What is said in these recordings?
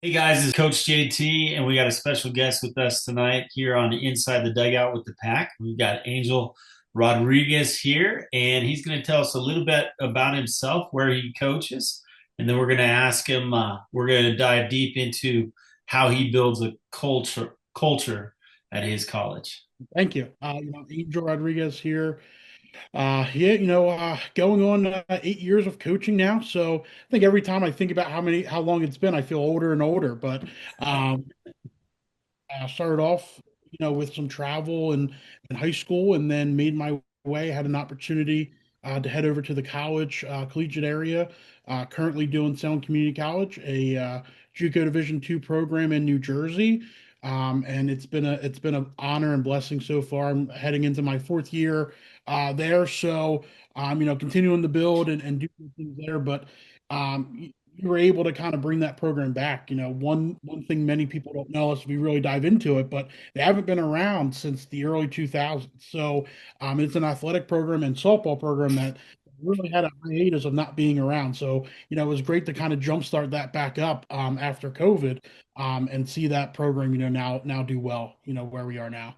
Hey guys, this is Coach JT, and we got a special guest with us tonight here on Inside the Dugout with the Pack. We've got Angel Rodriguez here, and he's going to tell us a little bit about himself, where he coaches, and then we're going to ask him. We're going to dive deep into how he builds a culture at his college. Thank you. Angel Rodriguez here. Going on 8 years of coaching now. So I think every time I think about how long it's been, I feel older and older. But um, I started off, with some travel in high school, and then made my way. Had an opportunity to head over to the collegiate area. Currently doing Salem Community College, a JUCO Division II program in New Jersey. And it's been an honor and blessing so far. I'm heading into my fourth year there, so continuing to build and do things there. But you were able to kind of bring that program back. One thing many people don't know as we really dive into it, but they haven't been around since the early 2000s. So it's an athletic program and softball program that really had a hiatus of not being around. So it was great to kind of jumpstart that back up after COVID, and see that program now do well. Where we are now.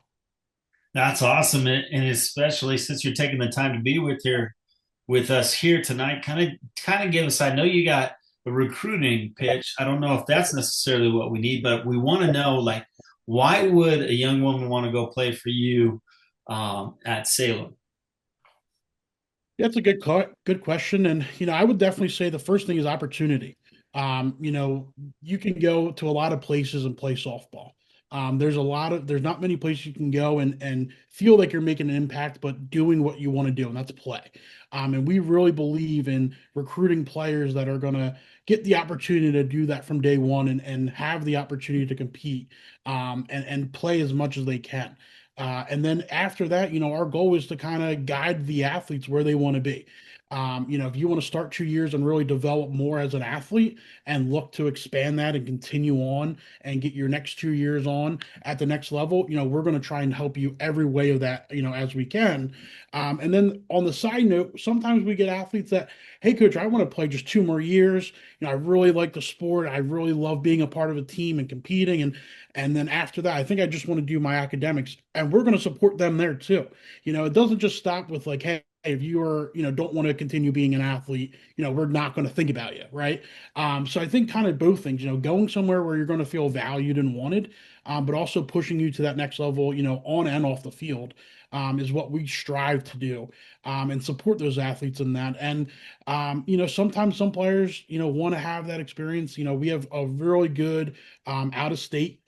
That's awesome, and especially since you're taking the time to be with us here tonight. Kind of give us. I know you got a recruiting pitch. I don't know if that's necessarily what we need, but we want to know like why would a young woman want to go play for you at Salem? That's a good question, and I would definitely say the first thing is opportunity. You can go to a lot of places and play softball. There's not many places you can go and feel like you're making an impact, but doing what you want to do, and that's play. And we really believe in recruiting players that are going to get the opportunity to do that from day one and have the opportunity to compete, and play as much as they can. And then after that, our goal is to kind of guide the athletes where they want to be. If you want to start 2 years and really develop more as an athlete and look to expand that and continue on and get your next 2 years on at the next level, we're going to try and help you every way of that, as we can. And then on the side note, sometimes we get athletes that, hey, coach, I want to play just 2 more years. I really like the sport. I really love being a part of a team and competing. And then after that, I think I just want to do my academics, and we're going to support them there too. It doesn't just stop with like, hey, if you are, don't want to continue being an athlete, we're not going to think about you, right? So I think kind of both things, going somewhere where you're going to feel valued and wanted, but also pushing you to that next level, on and off the field, is what we strive to do, and support those athletes in that. And sometimes some players, want to have that experience. We have a really good out of state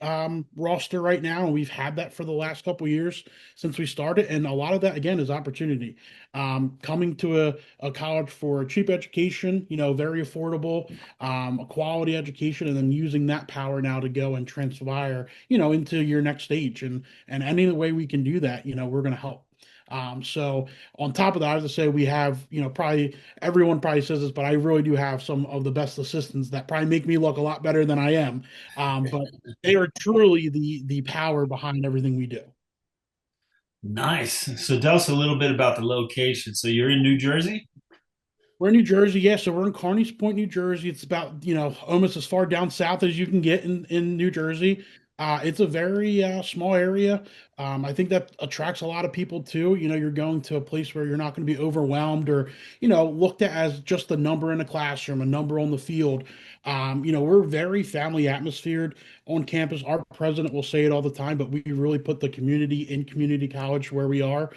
roster right now, and we've had that for the last couple years since we started. And a lot of that again is opportunity. Coming to a college for a cheap education, very affordable, a quality education, and then using that power now to go and transpire, into your next stage. And any way we can do that, we're going to help. So on top of that, I have to say we have, probably everyone probably says this, but I really do have some of the best assistants that probably make me look a lot better than I am. But they are truly the power behind everything we do. Nice. So tell us a little bit about the location. So you're in New Jersey? We're in New Jersey, yeah. So we're in Carneys Point, New Jersey. It's about, almost as far down south as you can get in New Jersey. It's a very small area. I think that attracts a lot of people too. You're going to a place where you're not going to be overwhelmed or, looked at as just a number in a classroom, a number on the field. We're very family atmosphered on campus. Our president will say it all the time, but we really put the community in community college where we are.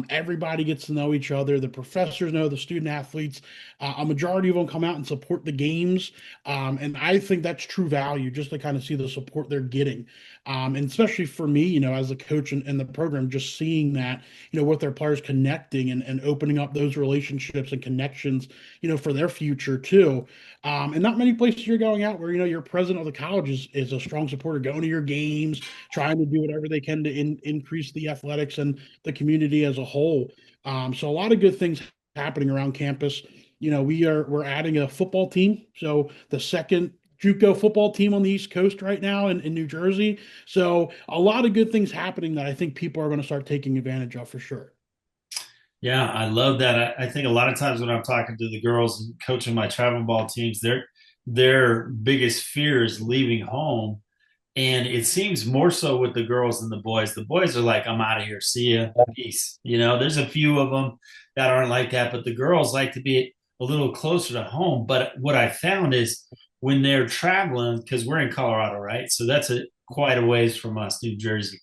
Everybody gets to know each other. The professors know the student athletes. A majority of them come out and support the games. And I think that's true value just to kind of see the support they're getting. And especially for me, as a coach in the program, just seeing that, with their players connecting and opening up those relationships and connections, for their future too. And not many places you're going out where, your president of the college is a strong supporter, going to your games, trying to do whatever they can to increase the athletics and the community as a whole. So a lot of good things happening around campus. We're adding a football team. So the second JUCO football team on the East Coast right now in New Jersey. So a lot of good things happening that I think people are going to start taking advantage of for sure. Yeah, I love that. I think a lot of times when I'm talking to the girls and coaching my travel ball teams, their biggest fear is leaving home. And it seems more so with the girls than the boys. The boys are like, I'm out of here. See ya. Peace. There's a few of them that aren't like that, but the girls like to be a little closer to home. But what I found is when they're traveling, because we're in Colorado, right? So that's quite a ways from us, New Jersey.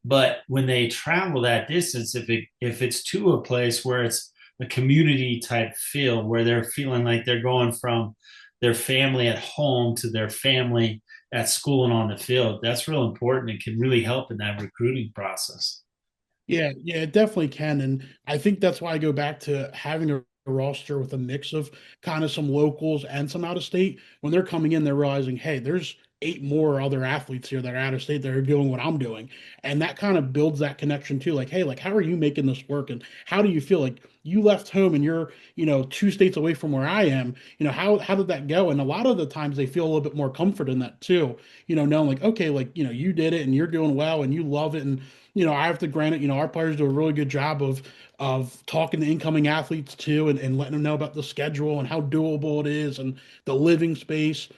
But when they travel that distance, if it's to a place where it's a community type feel, where they're feeling like they're going from their family at home to their family at school and on the field, that's real important and can really help in that recruiting process. Yeah, yeah, it definitely can. And I think that's why I go back to having a roster with a mix of kind of some locals and some out of state. When they're coming in, they're realizing, hey, there's eight more other athletes here that are out of state that are doing what I'm doing. And that kind of builds that connection too. Like, hey, like, how are you making this work? And how do you feel like you left home and you're, two states away from where I am? How did that go? And a lot of the times they feel a little bit more comfort in that too, knowing like, okay, like, you did it and you're doing well and you love it. And I have to grant it, our players do a really good job of talking to incoming athletes too and letting them know about the schedule and how doable it is and the living space.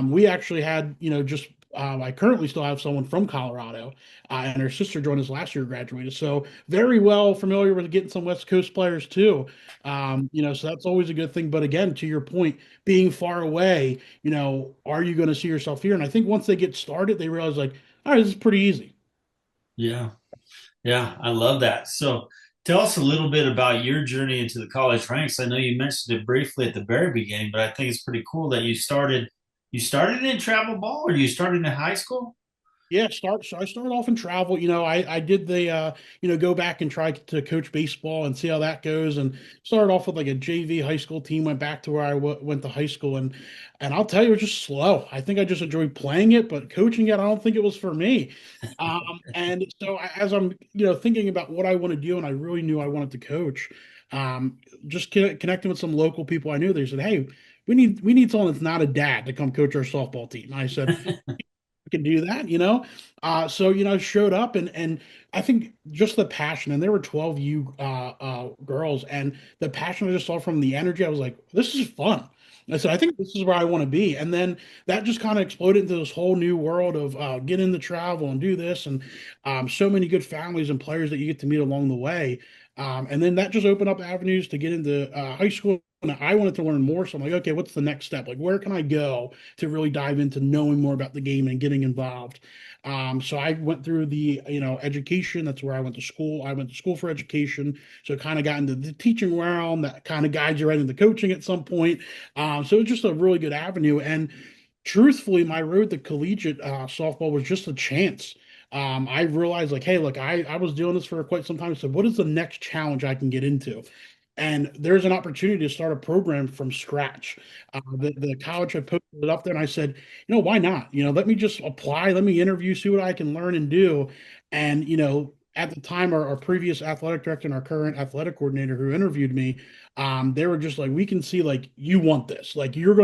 We actually had, just I currently still have someone from Colorado, and her sister joined us last year, graduated. So very well familiar with getting some West Coast players too. So that's always a good thing. But again, to your point, being far away, are you going to see yourself here? And I think once they get started, they realize like, all right, this is pretty easy. Yeah. Yeah, I love that. So tell us a little bit about your journey into the college ranks. I know you mentioned it briefly at the very beginning, but I think it's pretty cool that you started in travel ball or you started in high school? Yeah, so I started off in travel. I did the go back and try to coach baseball and see how that goes, and started off with like a JV high school team. Went back to where I went to high school, and I'll tell you, it was just slow. I think I just enjoyed playing it, but coaching it, I don't think it was for me. And so as I'm thinking about what I want to do, and I really knew I wanted to coach, just connecting with some local people I knew. They said, "Hey, we need someone that's not a dad to come coach our softball team." And I said, can do that. So I showed up and I think just the passion, and there were 12 girls, and the passion I just saw from the energy, I was like, this is fun. I said, I think this is where I want to be. And then that just kind of exploded into this whole new world of get into travel and do this, and so many good families and players that you get to meet along the way. And then that just opened up avenues to get into high school. And I wanted to learn more. So I'm like, okay, what's the next step? Like, where can I go to really dive into knowing more about the game and getting involved? So I went through the, education. That's where I went to school. I went to school for education. So kind of got into the teaching realm that kind of guides you right into coaching at some point. So it's just a really good avenue. And truthfully, my road to collegiate softball was just a chance. I realized like, hey, look, I was doing this for quite some time. So what is the next challenge I can get into? And there's an opportunity to start a program from scratch. The college had posted it up there, and I said, why not? Let me just apply, let me interview, see what I can learn and do. And at the time, our previous athletic director and our current athletic coordinator who interviewed me, they were just like, we can see like you want this, like you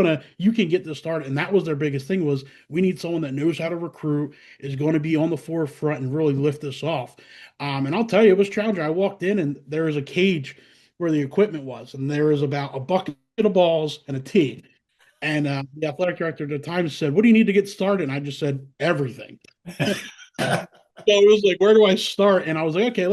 can get this started. And that was their biggest thing was we need someone that knows how to recruit, is going to be on the forefront and really lift this off. And I'll tell you, it was challenging. I walked in and there was a cage where the equipment was, and there was about a bucket of balls and a tee. And the athletic director at the time said, "What do you need to get started?" And I just said, "Everything." So it was like, where do I start? And I was like, okay,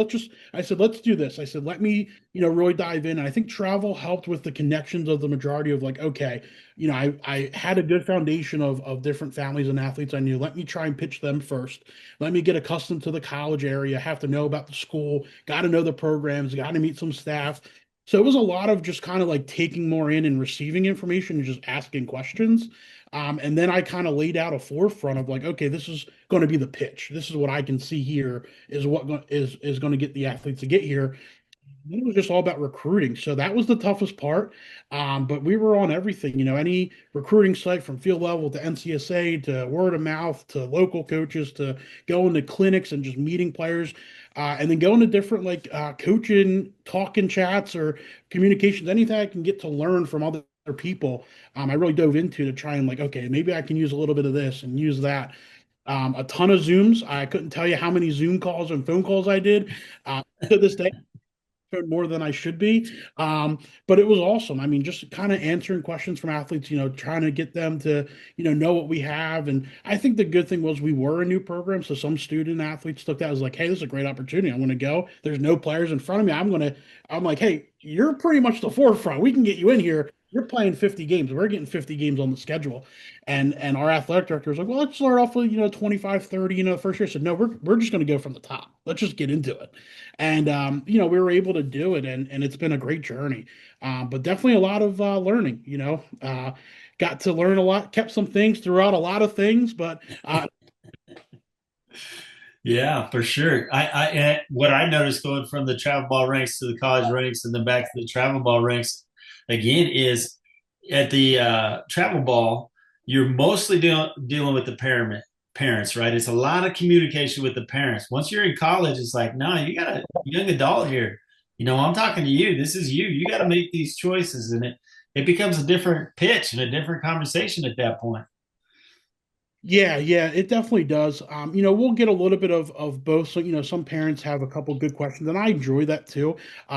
I said, let's do this. I said, let me, really dive in. And I think travel helped with the connections of the majority of like, okay, I had a good foundation of different families and athletes I knew. Let me try and pitch them first. Let me get accustomed to the college area, have to know about the school, got to know the programs, got to meet some staff. So it was a lot of just kind of like taking more in and receiving information and just asking questions. And then I kind of laid out a forefront of like, okay, this is going to be the pitch. This is what I can see here is what is going to get the athletes to get here. It was just all about recruiting. So that was the toughest part. But we were on everything, any recruiting site from field level to NCSA to word of mouth to local coaches to going to clinics and just meeting players. And then going to different like coaching, talking chats or communications, anything I can get to learn from other people. I really dove into to try and like, okay, maybe I can use a little bit of this and use that. A ton of Zooms. I couldn't tell you how many Zoom calls and phone calls I did to this day. more than I should be. But it was awesome. I mean, just kind of answering questions from athletes, trying to get them to, know what we have. And I think the good thing was we were a new program. So some student athletes took that as like, hey, this is a great opportunity. I'm going to go. There's no players in front of me. I'm like, hey, you're pretty much the forefront. We can get you in here. You're playing 50 games. We're getting 50 games on the schedule. And our athletic director was like, well, let's start off with, 25, 30, the first year. I said, no, we're just going to go from the top. Let's just get into it. And we were able to do it, and it's been a great journey. But definitely a lot of learning. Got to learn a lot, kept some things throughout a lot of things, but Yeah, for sure. What I noticed going from the travel ball ranks to the college ranks and then back to the travel ball ranks again is at the travel ball, you're mostly dealing with the parents, right? It's a lot of communication with the parents. Once you're in college, it's like, no, you got a young adult here. I'm talking to you. This is you. You got to make these choices, and it becomes a different pitch and a different conversation at that point. yeah, yeah, it definitely does. We'll get a little bit of both. So, some parents have a couple good questions, and I enjoy that too.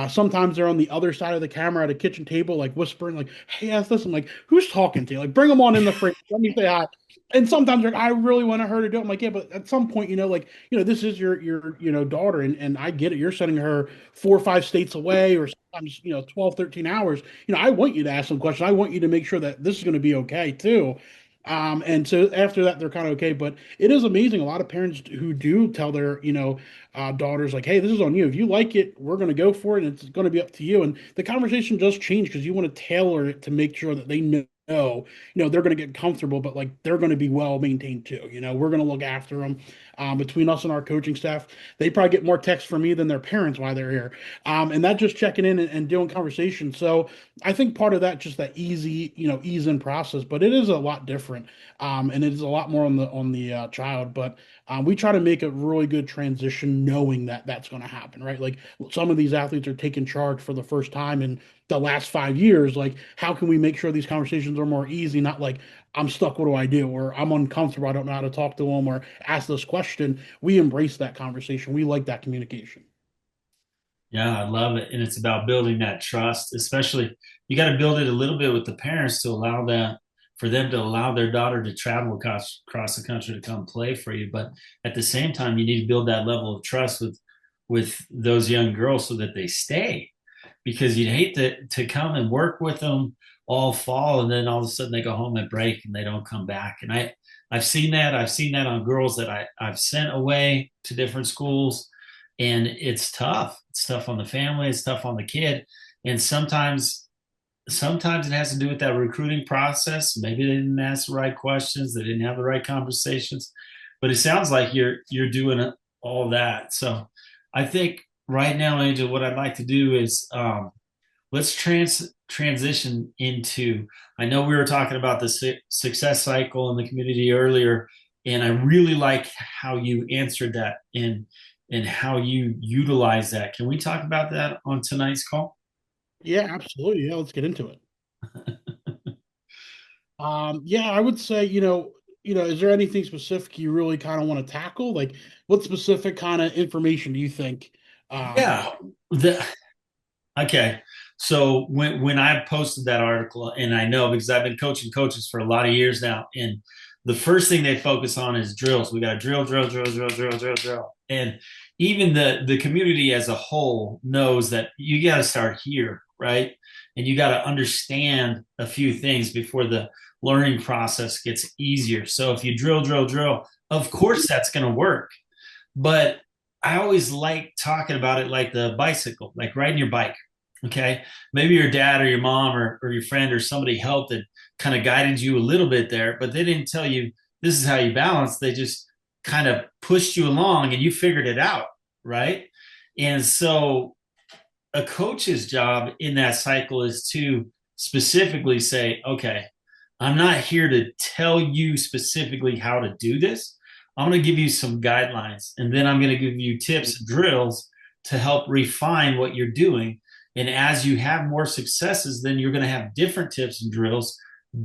Sometimes they're on the other side of the camera at a kitchen table, like whispering, like, "Hey, ask this." I'm like, "Who's talking to you? Like, bring them on in the fridge. Let me say hi." And sometimes they're like, "I really want her to do it." I'm like, "Yeah, but at some point, like, this is your daughter, and I get it. You're sending her 4 or 5 states away, or sometimes 12, 13 hours. I want you to ask some questions. I want you to make sure that this is going to be okay too." And so after that, they're kind of okay. But it is amazing. A lot of parents who do tell their, daughters like, "Hey, this is on you. If you like it, we're going to go for it, and it's going to be up to you." And the conversation does change because you want to tailor it to make sure that they know, they're going to get comfortable, but like they're going to be well maintained too. We're going to look after them. Between us and our coaching staff, they probably get more texts from me than their parents while they're here. And that just checking in and doing conversation. So I think part of that just that easy, ease in process, but it is a lot different, and it is a lot more on the child. But we try to make a really good transition, knowing that that's going to happen, right? Like some of these athletes are taking charge for the first time in the last 5 years. Like, how can we make sure these conversations are more easy? Not like I'm stuck. What do I do? Or I'm uncomfortable. I don't know how to talk to them or ask this question. We embrace that conversation. We like that communication. Yeah, I love it. And it's about building that trust, especially you got to build it a little bit with the parents to allow that for them to allow their daughter to travel across the country to come play for you. But at the same time, you need to build that level of trust with those young girls so that they stay because you'd hate to come and work with them all fall and then all of a sudden they go home and break and they don't come back. And I've seen that. I've seen that on girls that I've sent away to different schools and it's tough. It's tough on the family, it's tough on the kid. And sometimes it has to do with that recruiting process. Maybe they didn't ask the right questions, they didn't have the right conversations. But it sounds like you're doing all that. So I think right now, Angel, what I'd like to do is let's transition into. I know we were talking about the success cycle in the community earlier, and I really like how you answered that and how you utilize that. Can we talk about that on tonight's call? Yeah, absolutely. Yeah, let's get into it. Yeah, I would say, is there anything specific you really kind of want to tackle? Like, what specific kind of information do you think? Um, Yeah. The, okay. So when I posted that article, and I know because I've been coaching coaches for a lot of years now, and the first thing they focus on is drills. We got to drill, drill, drill, drill, drill, drill, drill. And even the community as a whole knows that you got to start here, right? And you got to understand a few things before the learning process gets easier. So if you drill, drill, drill, of course that's going to work. But I always like talking about it like the bicycle, like riding your bike. Okay. Maybe your dad or your mom or your friend or somebody helped and kind of guided you a little bit there, but they didn't tell you this is how you balance. They just kind of pushed you along and you figured it out. Right. And so a coach's job in that cycle is to specifically say, okay, I'm not here to tell you specifically how to do this. I'm going to give you some guidelines and then I'm going to give you tips and drills to help refine what you're doing. And as you have more successes, then you're going to have different tips and drills,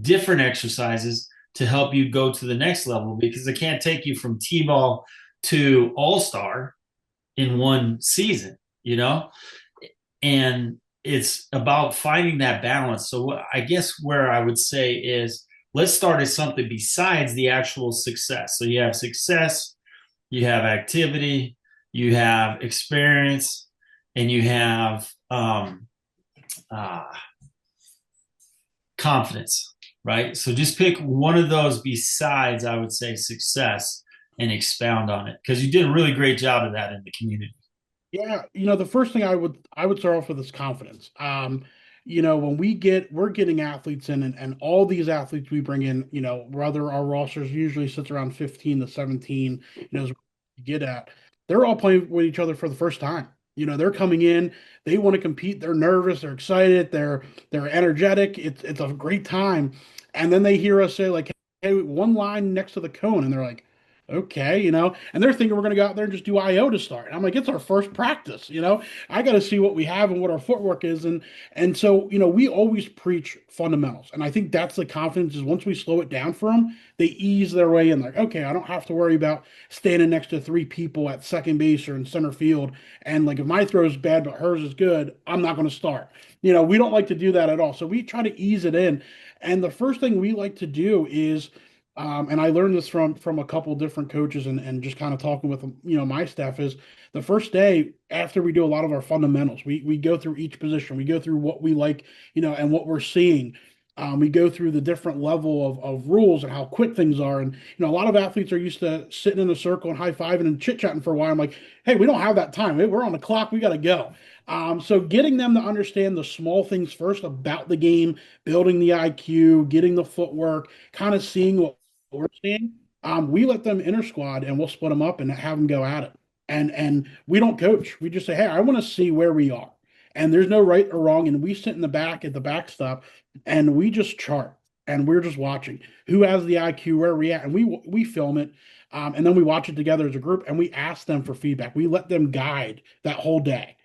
different exercises to help you go to the next level because it can't take you from T-ball to all-star in one season, you know? And it's about finding that balance. So I guess where I would say is let's start at something besides the actual success. So you have success, you have activity, you have experience, and you have uh, confidence, right? So just pick one of those besides, I would say, success and expound on it because you did a really great job of that in the community. Yeah, the first thing I would start off with is confidence. When we're getting athletes in, and all these athletes we bring in, whether our rosters usually sits around 15 to 17, as we get at, they're all playing with each other for the first time. They're coming in, they want to compete, they're nervous, they're excited, they're energetic. It's a great time. And then they hear us say like, hey, one line next to the cone, and they're like, okay, and they're thinking we're going to go out there and just do IO to start. And I'm like, it's our first practice, I got to see what we have and what our footwork is. And so, we always preach fundamentals. And I think that's the confidence is once we slow it down for them, they ease their way in like, okay, I don't have to worry about standing next to three people at second base or in center field. And like, if my throw is bad, but hers is good, I'm not going to start. We don't like to do that at all. So we try to ease it in. And the first thing we like to do is, and I learned this from a couple different coaches and just kind of talking with my staff is the first day after we do a lot of our fundamentals, we go through each position, we go through what we like, and what we're seeing. We go through the different level of rules and how quick things are. And a lot of athletes are used to sitting in a circle and high-fiving and chit-chatting for a while. I'm like, hey, we don't have that time. We're on the clock, we got to go. So getting them to understand the small things first about the game, building the IQ, getting the footwork, kind of seeing what we're seeing, we let them inter squad and we'll split them up and have them go at it. And we don't coach. We just say, hey, I want to see where we are. And there's no right or wrong. And we sit in the back at the backstop and we just chart and we're just watching who has the IQ, where we at, and we film it. And then we watch it together as a group and we ask them for feedback. We let them guide that whole day.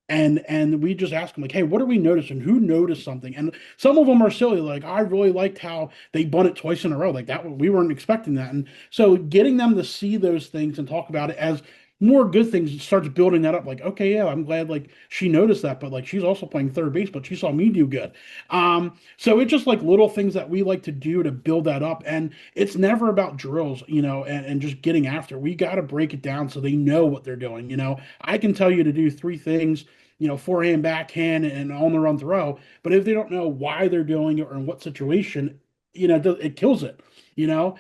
And we just ask them like, hey, what are we noticing? Who noticed something? And some of them are silly, like I really liked how they bun it twice in a row, like that we weren't expecting that. And so getting them to see those things and talk about it as more good things starts building that up. Like, okay, yeah, I'm glad like she noticed that, but like she's also playing third base, but she saw me do good. So it's just like little things that we like to do to build that up. And it's never about drills, and just getting after. We got to break it down so they know what they're doing. I can tell you to do three things, forehand, backhand, and on the run throw. But if they don't know why they're doing it or in what situation, it kills it, you know.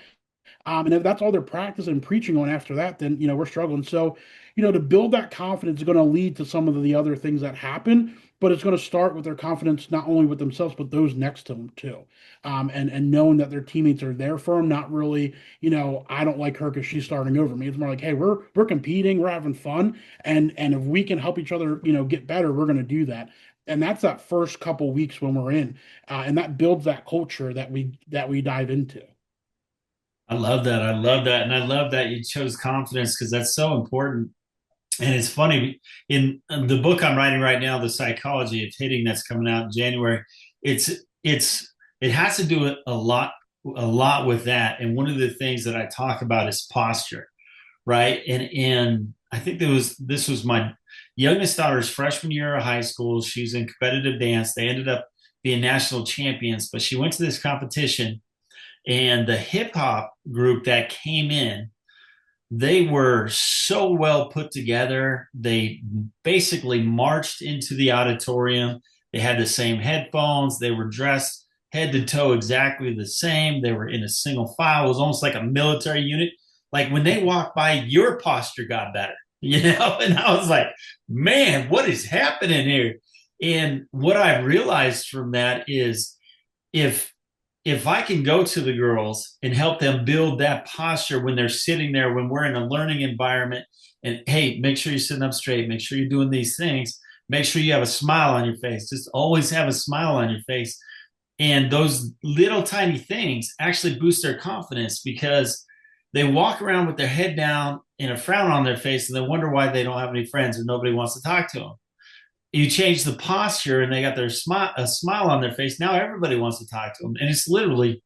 And if that's all they're practicing and preaching on after that, then we're struggling. So, to build that confidence is going to lead to some of the other things that happen, but it's going to start with their confidence not only with themselves but those next to them too, and knowing that their teammates are there for them. Not really, I don't like her because she's starting over me. It's more like, hey, we're competing, we're having fun, and if we can help each other, get better, we're going to do that. And that's that first couple weeks when we're in, and that builds that culture that we dive into. I love that. I love that. And I love that you chose confidence because that's so important. And it's funny in the book I'm writing right now, The Psychology of Hitting, that's coming out in January. It's it has to do a lot with that. And one of the things that I talk about is posture, right? And I think this was my youngest daughter's freshman year of high school. She's in competitive dance. They ended up being national champions, but she went to this competition and the hip hop group that came in, they were so well put together. They basically marched into the auditorium. They had the same headphones. They were dressed head to toe exactly the same. They were in a single file. It was almost like a military unit. Like when they walked by, your posture got better, And I was like, man, what is happening here? And what I realized from that is if if I can go to the girls and help them build that posture when they're sitting there, when we're in a learning environment, and hey, make sure you're sitting up straight, make sure you're doing these things, make sure you have a smile on your face, just always have a smile on your face. And those little tiny things actually boost their confidence because they walk around with their head down and a frown on their face and they wonder why they don't have any friends or nobody wants to talk to them. You change the posture and they got their smile, a smile on their face. Now everybody wants to talk to them. And it's literally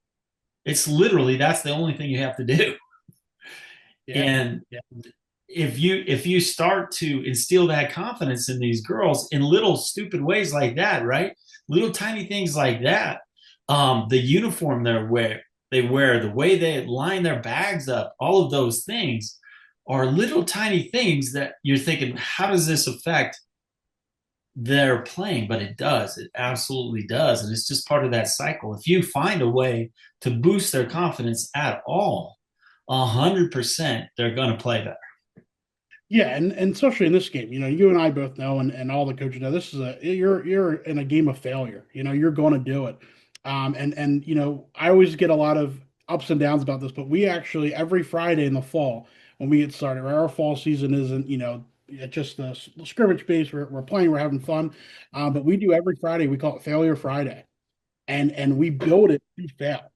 that's the only thing you have to do. Yeah. And Yeah. if you start to instill that confidence in these girls in little stupid ways like that, right? Little tiny things like that. The uniform they wear, the way they line their bags up, all of those things are little tiny things that you're thinking, how does this affect their playing? But it does. It absolutely does. And it's just part of that cycle. If you find a way to boost their confidence at all, 100% they're going to play better. Yeah, and especially in this game, you and I both know, and all the coaches know, this is you're in a game of failure. You're going to do it. And I always get a lot of ups and downs about this, but we actually every Friday in the fall when we get started, our fall season isn't it's just a scrimmage base. We're playing, we're having fun, but we do every Friday. We call it Failure Friday, and we build it to fail.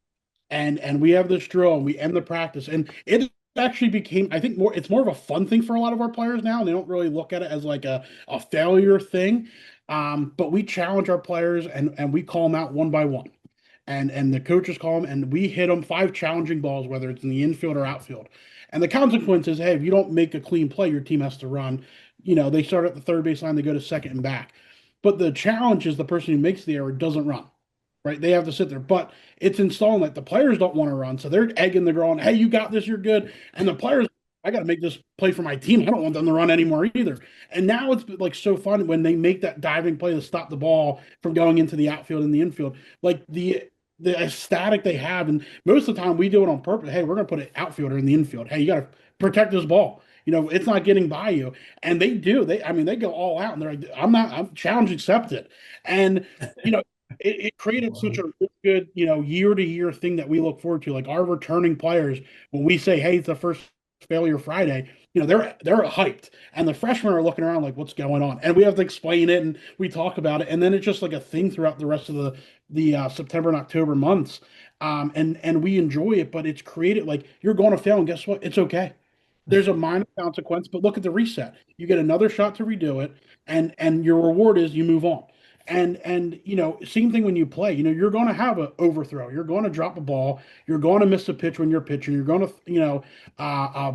And we have this drill and we end the practice, and it actually became, I think, more, it's more of a fun thing for a lot of our players now. They don't really look at it as like a failure thing. But we challenge our players, and we call them out one by one, and the coaches call them, and we hit them five challenging balls, whether it's in the infield or outfield. And the consequence is, hey, if you don't make a clean play, your team has to run. They start at the third baseline, they go to second and back. But the challenge is the person who makes the error doesn't run, right? They have to sit there. But it's installing that the players don't want to run. So they're egging the girl on, hey, you got this, you're good. And the players, I got to make this play for my team. I don't want them to run anymore either. And now it's like so fun when they make that diving play to stop the ball from going into the outfield and the infield. Like the ecstatic they have. And most of the time we do it on purpose. Hey, we're going to put an outfielder in the infield. Hey, you got to protect this ball. It's not getting by you. And they do. I mean, they go all out and they're like, I'm challenge accepted. And, you know, it created such a really good, year to year thing that we look forward to. Like our returning players, when we say, "Hey, it's the first Failure Friday," they're hyped, and the freshmen are looking around like, "What's going on?" And we have to explain it, and we talk about it, and then it's just like a thing throughout the rest of the September and October months, and we enjoy it. But it's created like you're going to fail, and guess what? It's okay. There's a minor consequence, but look at the reset. You get another shot to redo it, and your reward is you move on. And same thing when you play. You're going to have an overthrow. You're going to drop a ball. You're going to miss a pitch when you're pitching. You're going to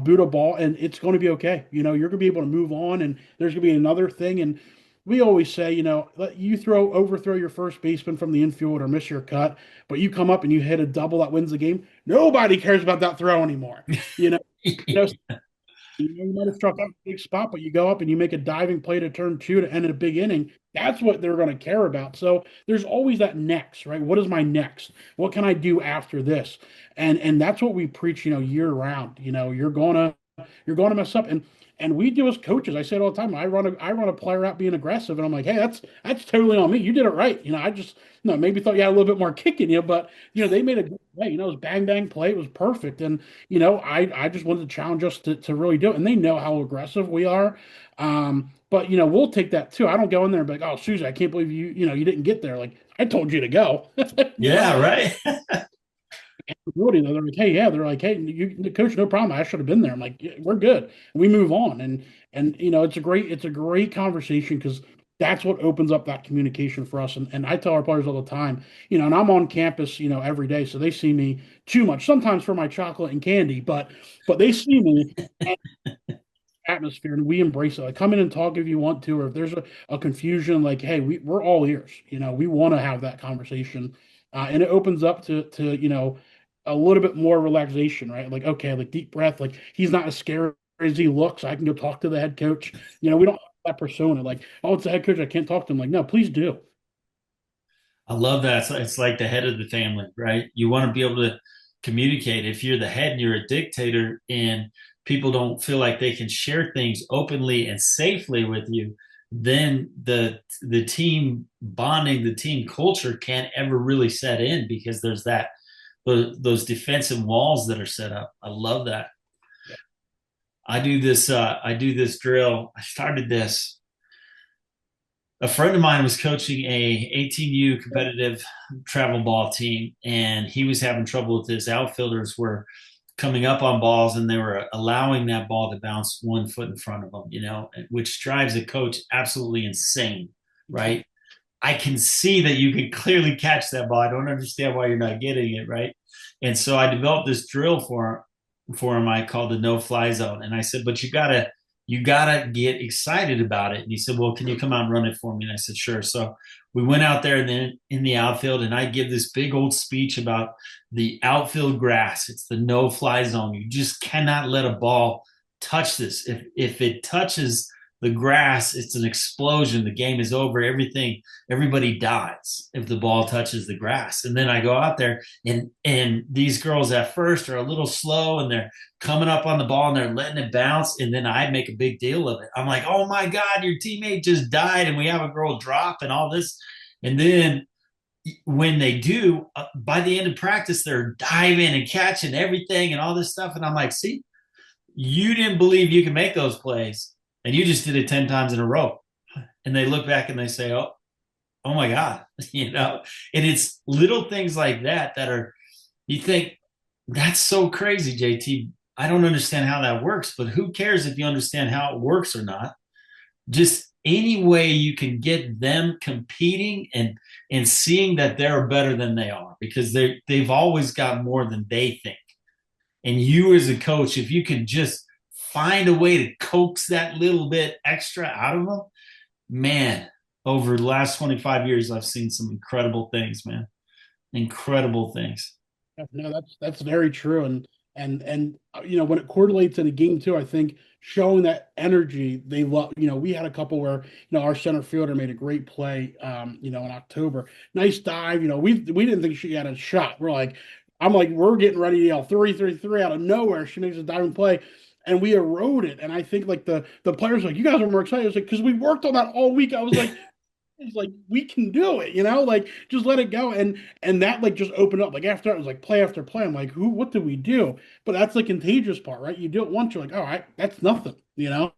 boot a ball, and it's going to be okay. You're going to be able to move on, and there's going to be another thing. And we always say, let you overthrow your first baseman from the infield or miss your cut, but you come up and you hit a double that wins the game. Nobody cares about that throw anymore. You know, you know, you might have struck out a big spot, but you go up and you make a diving play to turn two to end a big inning. That's what they're going to care about. So there's always that next, right? What is my next? What can I do after this? And that's what we preach, year round. You're going to mess up, and we do as coaches. I say it all the time. I run a player out being aggressive, and I'm like, hey, that's totally on me. You did it right. I just maybe thought you had a little bit more kick in you, but they made a good play. It was bang bang play. It was perfect, and I just wanted to challenge us to really do it, and they know how aggressive we are. But we'll take that too. I don't go in there and be like, oh, Susie, I can't believe you didn't get there. Like I told you to go. you know Yeah, right. Really, they're like, hey, yeah, they're like, hey, the coach, no problem. I should have been there. I'm like, yeah, we're good. And we move on, and it's a great conversation because that's what opens up that communication for us. And I tell our players all the time, and I'm on campus, every day, so they see me too much sometimes for my chocolate and candy, but they see me and atmosphere, and we embrace it. Like, come in and talk if you want to, or if there's a confusion, like, hey, we're all ears. We want to have that conversation, and it opens up to a little bit more relaxation, right? Like, okay, like deep breath. Like he's not as scary as he looks. I can go talk to the head coach. We don't have that persona. Like, oh, it's the head coach. I can't talk to him. Like, no, please do. I love that. It's like the head of the family, right? You want to be able to communicate. If you're the head and you're a dictator and people don't feel like they can share things openly and safely with you, then the team bonding, the team culture can't ever really set in because there's those defensive walls that are set up. I love that. I do this drill. I started this. A friend of mine was coaching a 18U competitive travel ball team, and he was having trouble with his outfielders were coming up on balls and they were allowing that ball to bounce 1 foot in front of them, which drives a coach absolutely insane, right? I can see that you can clearly catch that ball. I don't understand why you're not getting it, right? And so I developed this drill for him. for him I called the no-fly zone. And I said, but you gotta get excited about it. And he said, well, can you come out and run it for me? And I said, sure. So we went out there and then in the outfield, and I give this big old speech about the outfield grass. It's the no-fly zone. You just cannot let a ball touch this. If it touches the grass, it's an explosion. The game is over. Everybody dies if the ball touches the grass. And then I go out there, and these girls at first are a little slow, and they're coming up on the ball and they're letting it bounce. And then I make a big deal of it. I'm like, oh my God, your teammate just died, and we have a girl drop and all this. And then when they do, by the end of practice, they're diving and catching everything and all this stuff. And I'm like, see, you didn't believe you can make those plays, and you just did it 10 times in a row. And they look back and they say, oh my God, and it's little things like that that are, you think, that's so crazy, JT. I don't understand how that works, but who cares if you understand how it works or not? Just any way you can get them competing and seeing that they're better than they are, because they've always got more than they think. And you as a coach, if you can just find a way to coax that little bit extra out of them, man, over the last 25 years, I've seen some incredible things, man. Incredible things. No, that's very true, and when it correlates in a game too, I think showing that energy they love. We had a couple where our center fielder made a great play, in October, nice dive. We didn't think she had a shot. I'm like, we're getting ready to yell 3-3-3 out of nowhere. She makes a diving play. And we erode it. And I think like the players like, you guys are more excited. I was like, because we worked on that all week. I was like, it's like we can do it, like just let it go. And that like just opened up. Like after it was like play after play. I'm like, what did we do? But that's the contagious part, right? You do it once, you're like, all right, that's nothing. Yeah,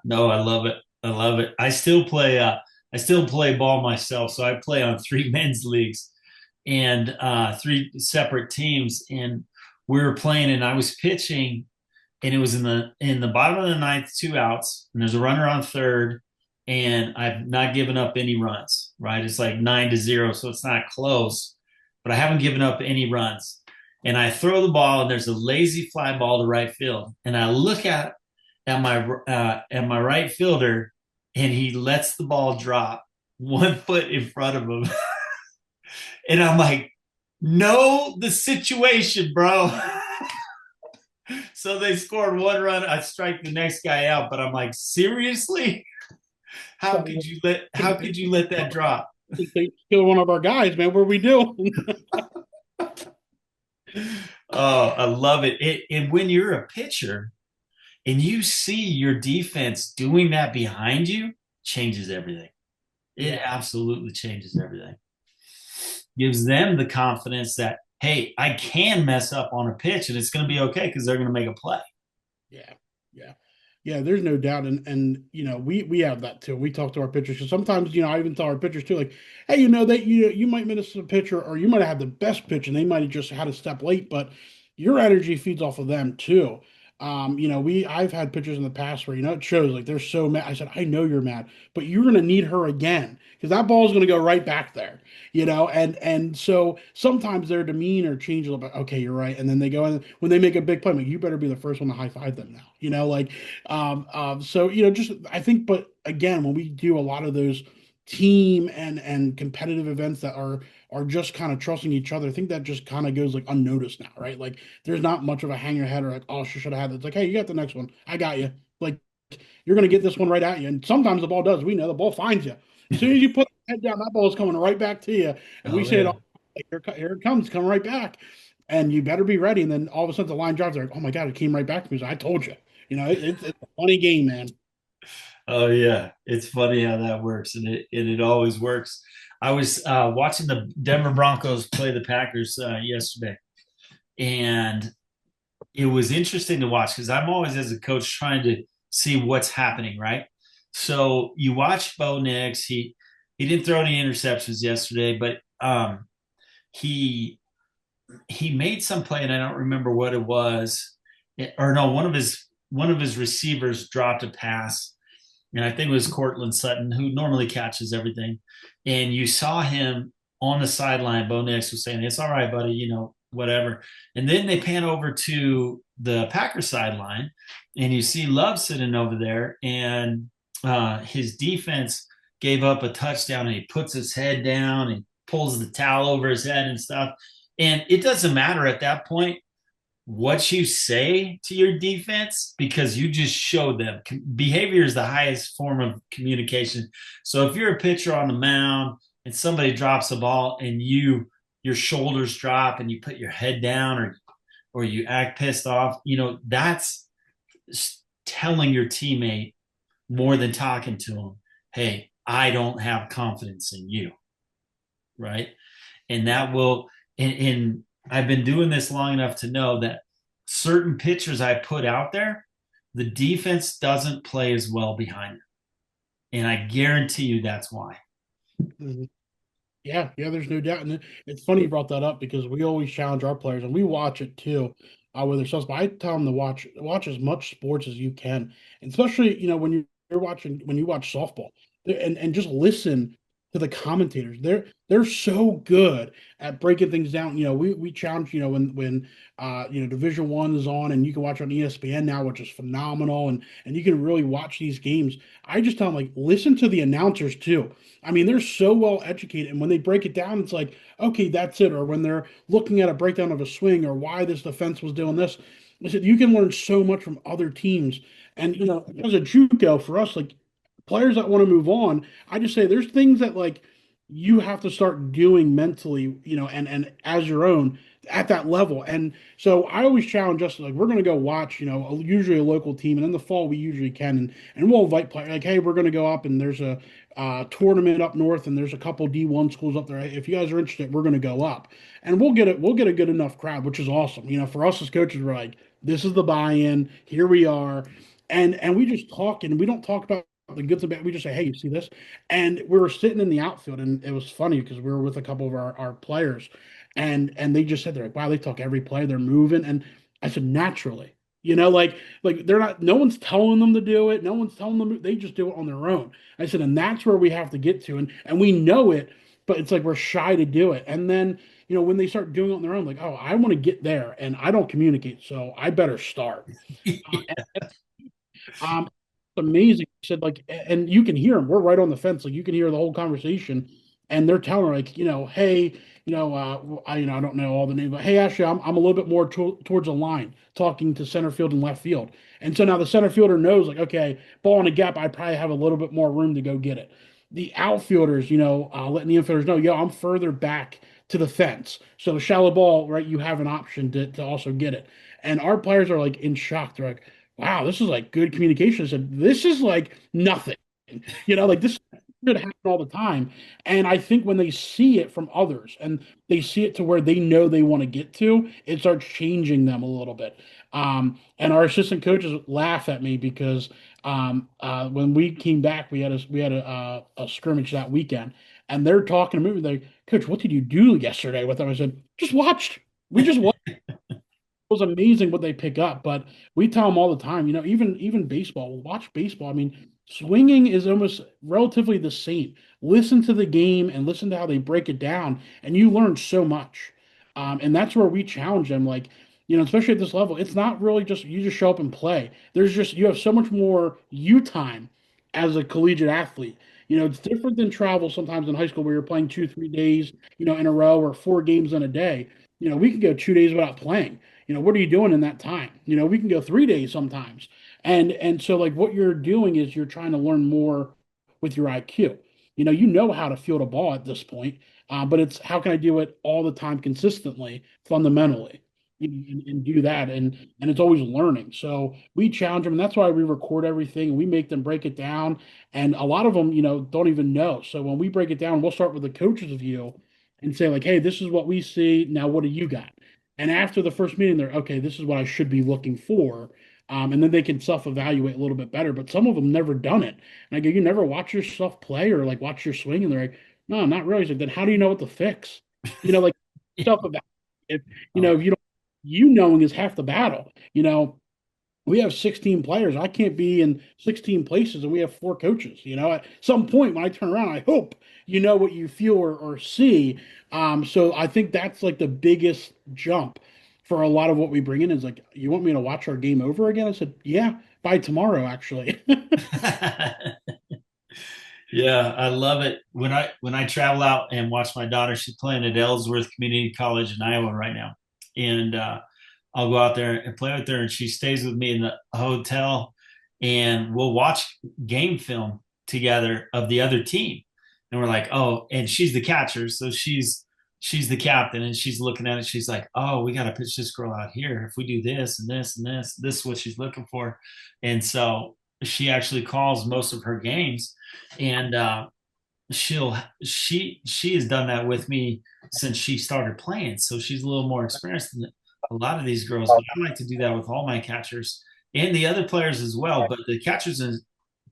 no, I love it. I love it. I still play ball myself. So I play on three men's leagues and three separate teams. And we were playing, and I was pitching, and it was in the bottom of the ninth, 2 outs, and there's a runner on third, and I've not given up any runs, right? It's like 9-0, so it's not close, but I haven't given up any runs. And I throw the ball, and there's a lazy fly ball to right field. And I look at my right fielder, and he lets the ball drop 1 foot in front of him. And I'm like, know the situation, bro. So they scored 1 run. I strike the next guy out, but I'm like, seriously? So How could you let that drop? they kill one of our guys, man. What are we doing? Oh, I love and when you're a pitcher and you see your defense doing that behind you, changes everything. It Yeah. absolutely changes everything. Gives them the confidence that, hey, I can mess up on a pitch and it's going to be okay because they're going to make a play. Yeah, yeah, yeah. There's no doubt, and we have that too. We talk to our pitchers because sometimes I even tell our pitchers too, like, hey, that you might miss a pitcher, or you might have had the best pitch, and they might have just had a step late, but your energy feeds off of them too. I've had pitchers in the past where it shows like they're so mad. I said, I know you're mad, but you're gonna need her again because that ball is gonna go right back there. And so sometimes their demeanor changes a little bit. Okay, you're right. And then they go and when they make a big play, I'm like, you better be the first one to high five them now. So just I think, but again, when we do a lot of those team and competitive events that are just kind of trusting each other, I think that just kind of goes like unnoticed now, right? Like there's not much of a hang your head or like, oh, she should have had it. It's like, hey, you got the next one. I got you. Like you're gonna get this one right at you. And sometimes the ball does. We know the ball finds you. As soon as you put the head down, that ball is coming right back to you. And we Oh say it yeah. all like, here it comes, coming right back. And you better be ready. And then all of a sudden the line drives, they're like, oh my God, it came right back to me. So I told you. It's a funny game, man. Oh yeah. It's funny how that works, and it always works. I was watching the Denver Broncos play the Packers yesterday, and it was interesting to watch because I'm always, as a coach, trying to see what's happening, right? So you watch Bo Nix. He didn't throw any interceptions yesterday, but he he made some play, and I don't remember what it was. Or no, one of his receivers dropped a pass, and I think it was Cortland Sutton, who normally catches everything. And you saw him on the sideline. Bo Nix was saying, "It's all right, buddy. whatever. And then they pan over to the Packer sideline, and you see Love sitting over there, and his defense gave up a touchdown, and he puts his head down and pulls the towel over his head and stuff. And it doesn't matter at that point what you say to your defense because you just showed them. Behavior is the highest form of communication. So if you're a pitcher on the mound and somebody drops a ball and your shoulders drop and you put your head down or you act pissed off, that's telling your teammate more than talking to them, hey, I don't have confidence in you, right? And that will and I've been doing this long enough to know that certain pitchers I put out there, the defense doesn't play as well behind them. And I guarantee you that's why. Mhm. Yeah, yeah, there's no doubt. And it's funny you brought that up because we always challenge our players and we watch it too, with ourselves. But I tell them to watch as much sports as you can, and especially when you're watching when you watch softball, and just listen to the commentators. They're so good at breaking things down. We challenge when Division 1 is on and you can watch on ESPN now, which is phenomenal, and you can really watch these games. I just tell them like listen to the announcers too. I mean, they're so well educated, and when they break it down, it's like, okay, that's it. Or when they're looking at a breakdown of a swing or why this defense was doing this, I said you can learn so much from other teams. And as a JUCO for us, like players that want to move on, I just say there's things that like you have to start doing mentally, and as your own at that level. And so I always challenge us like we're going to go watch, usually a local team, and in the fall we usually can, and we'll invite players like, hey, we're going to go up and there's a tournament up north, and there's a couple D1 schools up there. If you guys are interested, we're going to go up, and we'll get a good enough crowd, which is awesome. For us as coaches, we're like, this is the buy-in. Here we are, and we just talk, and we don't talk about the goods and bad. We just say, hey, you see this? And we were sitting in the outfield, and it was funny because we were with a couple of our players, and they just said they're like, wow, they talk every play, they're moving, and I said naturally. Like they're not. No one's telling them to do it. No one's telling them. They just do it on their own. I said, and that's where we have to get to, and we know it, but it's like we're shy to do it. And then when they start doing it on their own, like, oh, I want to get there, and I don't communicate, so I better start. Um, it's amazing. He said like, and you can hear them. We're right on the fence. Like you can hear the whole conversation, and they're telling her like, hey, I don't know all the names, but hey, actually, I'm a little bit more towards the line, talking to center field and left field, and so now the center fielder knows like, okay, ball in a gap, I probably have a little bit more room to go get it. The outfielders, letting the infielders know, yo, I'm further back to the fence, so shallow ball, right? You have an option to also get it, and our players are like in shock. They're like, wow, this is like good communication. I said, this is like nothing, like this should happen all the time. And I think when they see it from others and they see it to where they know they want to get to, it starts changing them a little bit. And our assistant coaches laugh at me because when we came back, we had a scrimmage that weekend, and they're talking to me like, Coach, what did you do yesterday with them? I said, just watched. We just watched was amazing what they pick up. But we tell them all the time, even baseball. We'll watch baseball. I mean, swinging is almost relatively the same. Listen to the game and listen to how they break it down, and you learn so much. And that's where we challenge them. Like, especially at this level, it's not really just you just show up and play. You have so much more you time as a collegiate athlete. It's different than travel sometimes in high school where you're playing 2, 3 days, in a row or 4 games in a day. We could go 2 days without playing. What are you doing in that time? We can go 3 days sometimes. And so like what you're doing is you're trying to learn more with your IQ. You know how to field a ball at this point, but it's how can I do it all the time consistently, fundamentally, and do that. And it's always learning. So we challenge them, and that's why we record everything and we make them break it down. And a lot of them, don't even know. So when we break it down, we'll start with the coach's view and say like, hey, this is what we see. Now, what do you got? And after the first meeting, they're okay. This is what I should be looking for, and then they can self-evaluate a little bit better. But some of them never done it. And I go, you never watch yourself play or like watch your swing, and they're like, no, not really. Like, then how do you know what to fix? Like self-evaluate. If Oh, if you don't, knowing is half the battle. we have 16 players. I can't be in 16 places and we have four coaches. At some point when I turn around, I hope you know what you feel or see. So I think that's like the biggest jump for a lot of what we bring in is like, you want me to watch our game over again? I said, yeah, by tomorrow, actually. Yeah, I love it. When I travel out and watch my daughter, she's playing at Ellsworth Community College in Iowa right now, and I'll go out there and play with her, and she stays with me in the hotel, and we'll watch game film together of the other team, and we're like, oh, and she's the catcher, so she's the captain, and she's looking at it. She's like, oh, we got to pitch this girl out here. If we do this and this and this is what she's looking for, and so she actually calls most of her games and she has done that with me since she started playing, so she's a little more experienced than a lot of these girls. But I like to do that with all my catchers and the other players as well, but the catchers and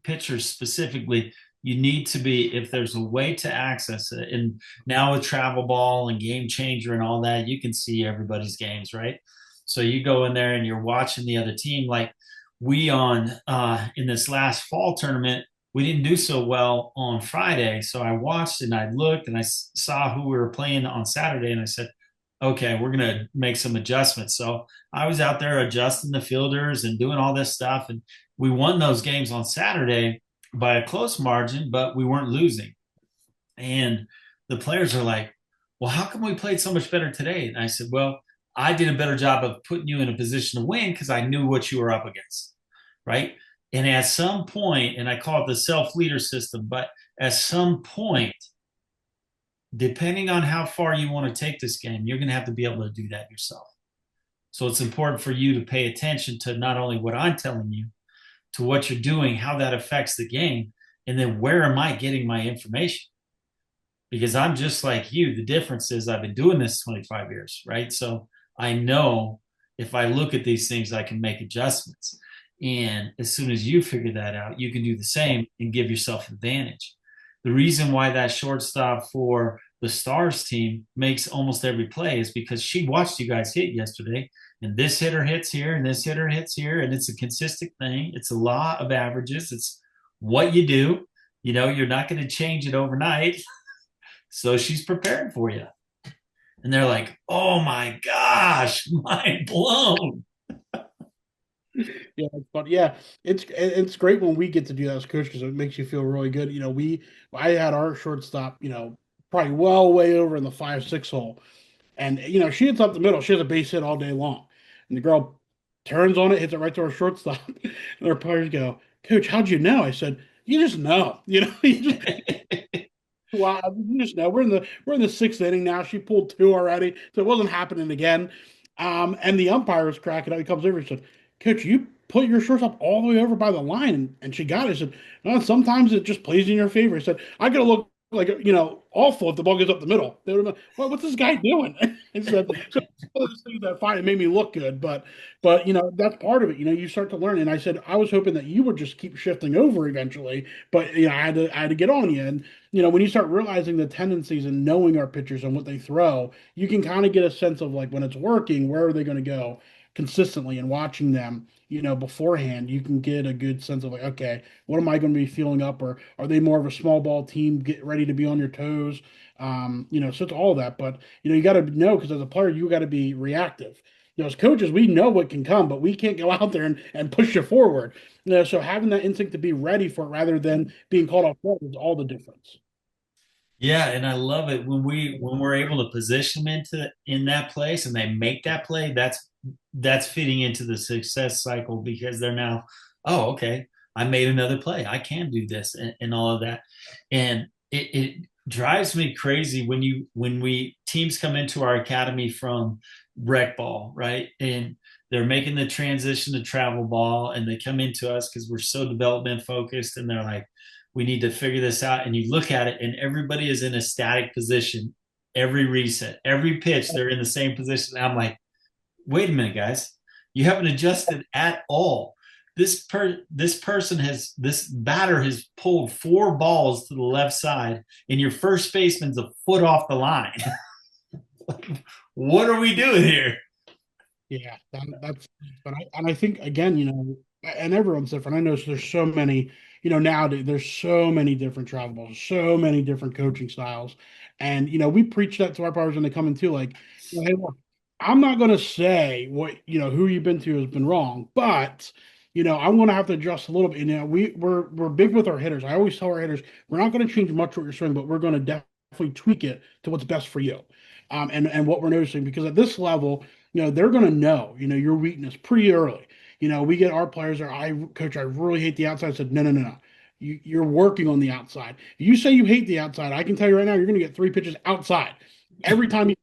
pitchers specifically, you need to be, if there's a way to access it, and now with travel ball and game changer and all that, you can see everybody's games, right? So you go in there and you're watching the other team. Like we on in this last fall tournament, we didn't do so well on Friday. So I watched and I looked and I saw who we were playing on Saturday, and I said, okay, we're going to make some adjustments. So I was out there adjusting the fielders and doing all this stuff. And we won those games on Saturday by a close margin, but we weren't losing. And the players are like, well, how come we played so much better today? And I said, well, I did a better job of putting you in a position to win because I knew what you were up against, right? And at some point, and I call it the self leader system, but at some point, depending on how far you want to take this game, you're going to have to be able to do that yourself. So it's important for you to pay attention to not only what I'm telling you, to what you're doing, how that affects the game, and then where am I getting my information? Because I'm just like you. The difference is I've been doing this 25 years, right? So I know if I look at these things, I can make adjustments. And as soon as you figure that out, you can do the same and give yourself advantage. The reason why that shortstop for the Stars team makes almost every play is because she watched you guys hit yesterday, and this hitter hits here, and this hitter hits here, and it's a consistent thing. It's a law of averages. It's what you do. You're not going to change it overnight. So she's preparing for you. And they're like, oh my gosh, mind blown. Yeah, but yeah, it's great when we get to do that as coach because it makes you feel really good. I had our shortstop, probably well way over in the 5-6 hole, and she hits up the middle. She has a base hit all day long, and the girl turns on it, hits it right to our shortstop, and our players go, "Coach, how'd you know?" I said, "You just know, wow, you just know we're in the sixth inning now. She pulled two already, so it wasn't happening again." And the umpire was cracking up. He comes over and said, "Coach, you put your shortstop all the way over by the line, and she got it." I said, "No, sometimes it just plays in your favor." I said, "I gotta look like awful if the ball goes up the middle." They would have been, "Well, what's this guy doing?" And said, "So one of those things that fine, it made me look good, but that's part of it. You start to learn." And I said, "I was hoping that you would just keep shifting over eventually, but I had to get on you." And when you start realizing the tendencies and knowing our pitchers and what they throw, you can kind of get a sense of like when it's working, where are they going to go consistently, and watching them, beforehand, you can get a good sense of like, okay, what am I going to be feeling up, or are they more of a small ball team, get ready to be on your toes? So it's all that, but you got to know because as a player, you got to be reactive. As coaches, we know what can come, but we can't go out there and push you forward. So having that instinct to be ready for it rather than being caught off guard is all the difference. Yeah, and I love it when we're able to position them in that place and they make that play. That's fitting into the success cycle because they're now, oh, okay, I made another play. I can do this and all of that. And it drives me crazy when we teams come into our academy from rec ball, right? And they're making the transition to travel ball and they come into us because we're so development focused and they're like, we need to figure this out. And you look at it and everybody is in a static position every reset, every pitch, they're in the same position. I'm like, wait a minute, guys, you haven't adjusted at all. This batter has pulled four balls to the left side, and your first baseman's a foot off the line. Like, what are we doing here? Yeah, but I think again, and everyone's different. I know there's so many, nowadays there's so many different travel balls, so many different coaching styles, and we preach that to our players when they come in too. Like, hey, look, I'm not going to say what who you've been to has been wrong, but I'm going to have to adjust a little bit. We're big with our hitters. I always tell our hitters we're not going to change much what you're swinging, but we're going to definitely tweak it to what's best for you, and what we're noticing because at this level they're going to know, your weakness pretty early. We get our players there. Coach, I really hate the outside. I said, no, no, no, no. You're working on the outside. You say you hate the outside. I can tell you right now, you're going to get three pitches outside every time.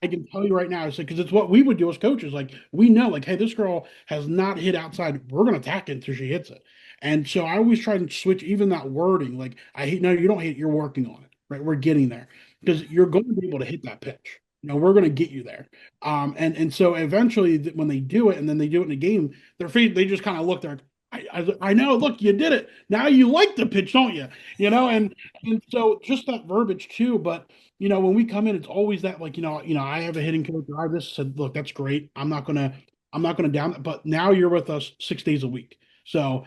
I can tell you right now, it's because it's what we would do as coaches. Like we know, like, hey, this girl has not hit outside. We're going to attack it until she hits it. And so I always try and switch even that wording. Like I hate, no, you don't hate. You're working on it, right? We're getting there because you're going to be able to hit that pitch. We're going to get you there. And so eventually, when they do it, and then they do it in a game, they just kind of look there. I know. Look, you did it. Now you like the pitch, don't you? And so just that verbiage too. But when we come in, it's always that like, I have a hitting coach. I just said, look, that's great. I'm not gonna down that. But now you're with us 6 days a week. So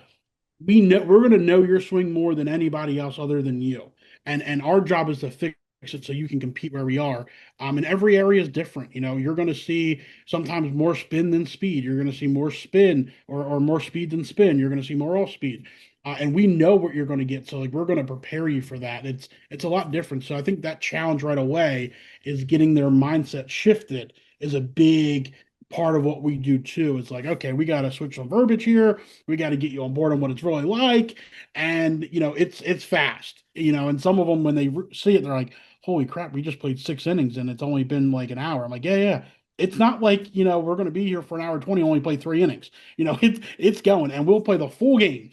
we're going to know your swing more than anybody else other than you. And our job is to fix it so you can compete where we are. And every area is different. You're going to see sometimes more spin than speed. You're going to see more spin or more speed than spin. You're going to see more off speed. And we know what you're going to get. So like we're going to prepare you for that. It's a lot different. So I think that challenge right away is getting their mindset shifted is a big part of what we do too. It's like, okay, we got to switch some verbiage here. We got to get you on board on what it's really like. And it's fast. And some of them when they see it, they're like, holy crap, we just played 6 innings and it's only been like an hour. I'm like, yeah, yeah. It's not like, we're going to be here for an hour 20, only play 3 innings. It's going and we'll play the full game.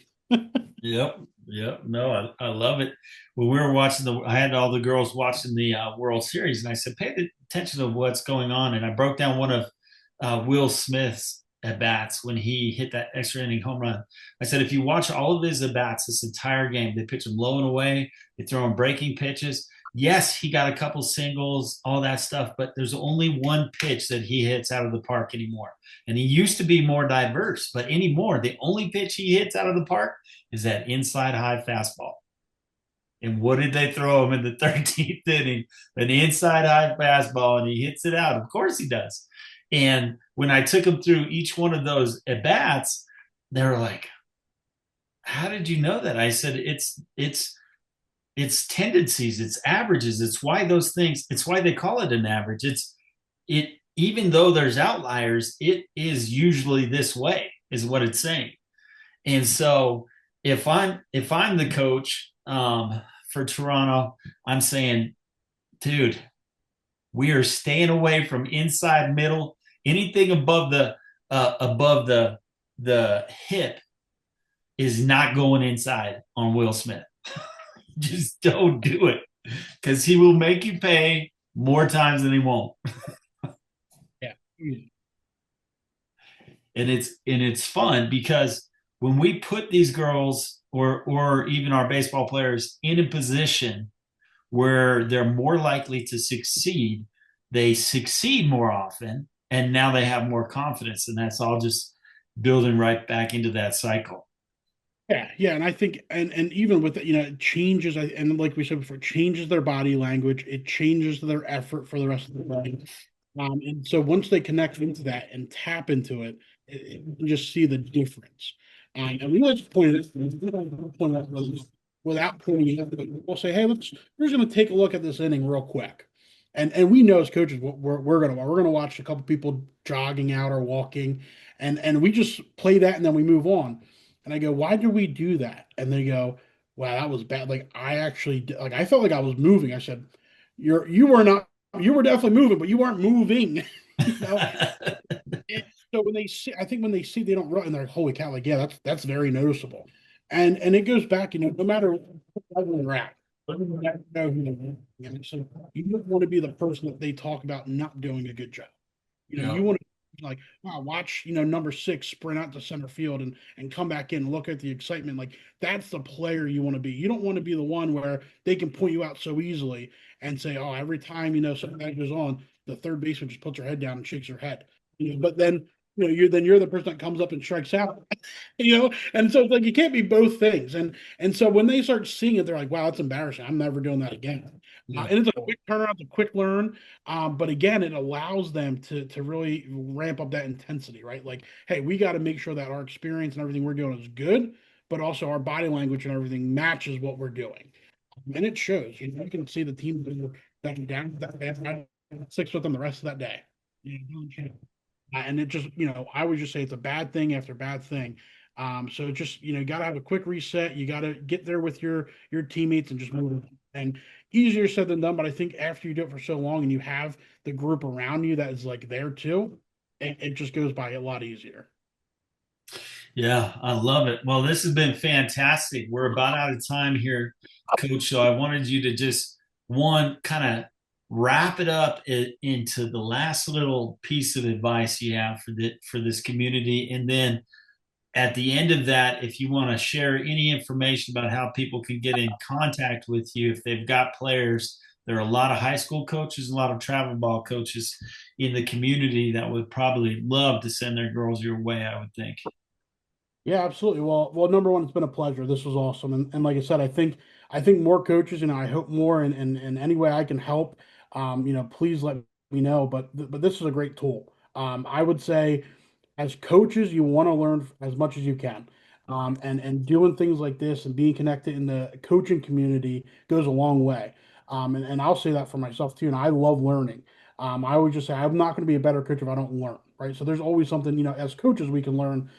Yep. Yep. No, I love it. When we were watching I had all the girls watching the World Series, and I said, pay attention to what's going on. And I broke down one of Will Smith's at bats when he hit that extra inning home run. I said, if you watch all of his at bats this entire game, they pitch him low and away, they throw him breaking pitches. Yes, he got a couple singles, all that stuff, but there's only one pitch that he hits out of the park anymore. And he used to be more diverse, but anymore, the only pitch he hits out of the park is that inside high fastball. And what did they throw him in the 13th inning? An inside high fastball, and he hits it out. Of course he does. And when I took him through each one of those at bats, they were like, "How did you know that?" I said, "It's tendencies, it's averages. It's why those things. It's why they call it an average. It even though there's outliers, it is usually this way, is what it's saying." And so if I'm the coach for Toronto, I'm saying, dude, we are staying away from inside middle. Anything above the hip is not going inside on Will Smith. Just don't do it because he will make you pay more times than he won't. Yeah. And it's fun because when we put these girls or even our baseball players in a position where they're more likely to succeed, they succeed more often, and now they have more confidence, and that's all just building right back into that cycle. Yeah, yeah, and I think, and even with it, it changes. And like we said before, it changes their body language. It changes their effort for the rest of the day. And so once they connect into that and tap into it, you can just see the difference. And we like to point it point out without pointing it out, but we'll say, hey, we're just going to take a look at this inning real quick. And we know as coaches what we're gonna watch a couple people jogging out or walking, and we just play that and then we move on. And I go, why did we do that? And they go, wow, that was bad. Like I actually like I felt like I was moving. I said, you were not, you were definitely moving, but you weren't moving. you know. And so when they see, I think when they see they don't run, and they're like, holy cow, like yeah, that's very noticeable. And it goes back, no matter where they're at, you never know who they're at. So you don't want to be the person that they talk about not doing a good job. You Yep. want to like, wow, watch, number 6 sprint out to center field and come back in, look at the excitement. Like that's the player you want to be. You don't want to be the one where they can point you out so easily and say, oh, every time, something that goes on, the third baseman just puts her head down and shakes her head. But then you're the person that comes up and strikes out. And so it's like you can't be both things. And so when they start seeing it, they're like, wow, that's embarrassing. I'm never doing that again. Yeah. And it's a quick turnaround, it's a quick learn. But again, it allows them to really ramp up that intensity, right? Like, hey, we got to make sure that our experience and everything we're doing is good, but also our body language and everything matches what we're doing. And it shows. You can see the team that down that bad six with them the rest of that day. And it just, I would just say it's a bad thing after bad thing. So just, you got to have a quick reset. You got to get there with your teammates and just move. And easier said than done, but I think after you do it for so long and you have the group around you that is like there too, it just goes by a lot easier. Yeah, I love it. Well, this has been fantastic. We're about out of time here, Coach. So I wanted you to just one kind of wrap it up into the last little piece of advice you have for this community, and then at the end of that, if you want to share any information about how people can get in contact with you, if they've got players, there are a lot of high school coaches, a lot of travel ball coaches in the community that would probably love to send their girls your way, I would think. Yeah, absolutely. Well, number one, it's been a pleasure. This was awesome, and like I said, I think more coaches, I hope more, and any way I can help, please let me know. But this is a great tool. I would say, as coaches, you want to learn as much as you can, and doing things like this and being connected in the coaching community goes a long way. And I'll say that for myself too. And I love learning. I always just say I'm not going to be a better coach if I don't learn, right? So there's always something, as coaches we can learn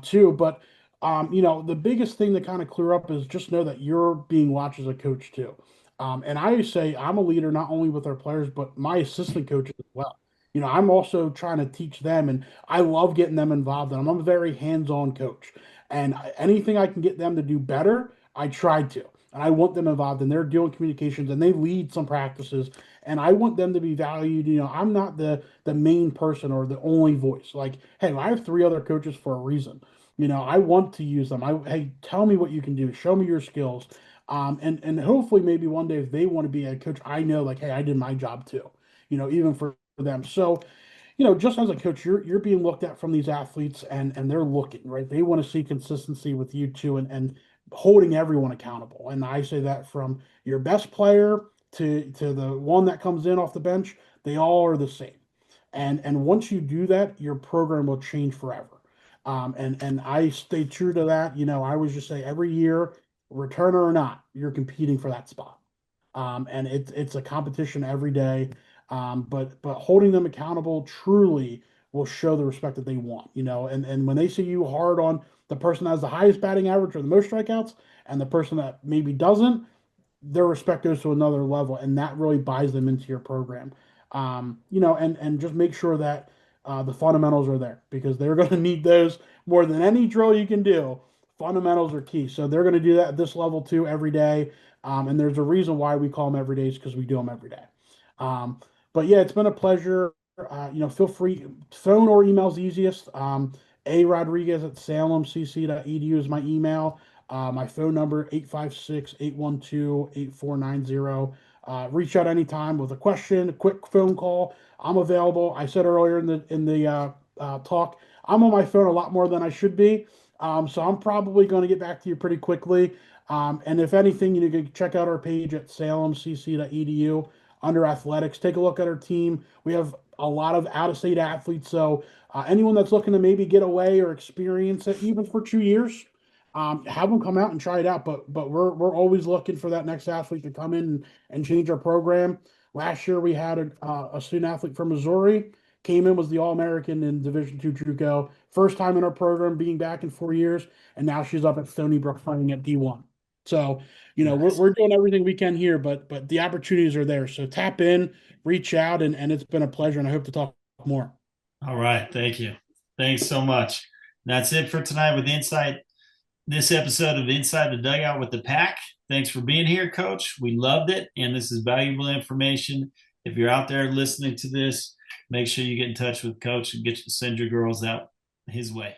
too. But the biggest thing to kind of clear up is just know that you're being watched as a coach too. And I say I'm a leader not only with our players, but my assistant coaches as well. I'm also trying to teach them, and I love getting them involved. And I'm a very hands-on coach, and anything I can get them to do better, I try to. And I want them involved, and they're doing communications, and they lead some practices, and I want them to be valued. I'm not the main person or the only voice. Like, hey, I have three other coaches for a reason. I want to use them. Hey, tell me what you can do. Show me your skills. And hopefully maybe one day if they want to be a coach, I know like, hey, I did my job too. Even for them. So, just as a coach, you're being looked at from these athletes, and they're looking, right? They want to see consistency with you too, and holding everyone accountable. And I say that from your best player to the one that comes in off the bench, they all are the same. And once you do that, your program will change forever. And I stay true to that. I always just say every year, returner or not, you're competing for that spot. And it's a competition every day. But holding them accountable truly will show the respect that they want. And when they see you hard on the person that has the highest batting average or the most strikeouts, and the person that maybe doesn't, their respect goes to another level, and that really buys them into your program. And just make sure that the fundamentals are there because they're going to need those more than any drill you can do. Fundamentals are key, so they're going to do that at this level too every day. And there's a reason why we call them every day is because we do them every day. Um, but yeah, it's been a pleasure. Feel free, phone or email's easiest. A Rodriguez at salemcc.edu is my email. My phone number, 856-812-8490. Reach out anytime with a question, a quick phone call. I'm available. I said earlier in the talk, I'm on my phone a lot more than I should be. So I'm probably going to get back to you pretty quickly. And if anything, you can check out our page at salemcc.edu under athletics. Take a look at our team. We have a lot of out-of-state athletes. So anyone that's looking to maybe get away or experience it, even for 2 years, have them come out and try it out. But we're always looking for that next athlete to come in and change our program. Last year we had a student athlete from Missouri came in was the All-American in Division two JUCO. First time in our program, being back in 4 years, and now she's up at Stony Brook playing at D1. So Nice. we're doing everything we can here, but the opportunities are there. So tap in, reach out, and it's been a pleasure, and I hope to talk more. All right. Thank you. Thanks so much. That's it for tonight with this episode of Inside the Dugout with the Pack. Thanks for being here, Coach. We loved it, and this is valuable information. If you're out there listening to this, make sure you get in touch with Coach and send your girls out his way.